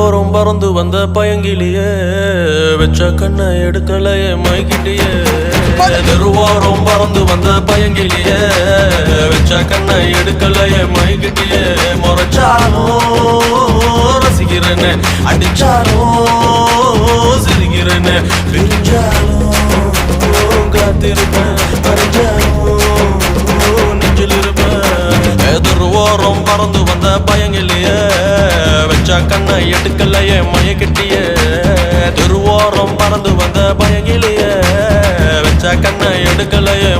தெருவோரம் பறந்து வந்த பயங்கிலியே வெச்ச கண்ணை எடுக்கலையே மைக்கிட்டியே தெருவோரம் பறந்து வந்த பயங்கிலியே வெச்ச கண்ணை எடுக்கலையே மைக்கிட்டியே முறைச்சாலும் ரசிக்கிறேன்னு அடிச்சாலும் சிரிக்கிறேன்னு பிரிஞ்சாலும் காத்திருப்பேன் அறிஞ்சாலும் நெஞ்சில் இருப்பேன் தெருவோரம் பறந்து வந்த பயங்கிலியே வெச்ச கண்ணை எடுக்கலையே மயக்கிட்டியே தெருவோரம் பறந்து வந்த பயங்கிலியே வெச்ச கண்ணை எடுக்கலையே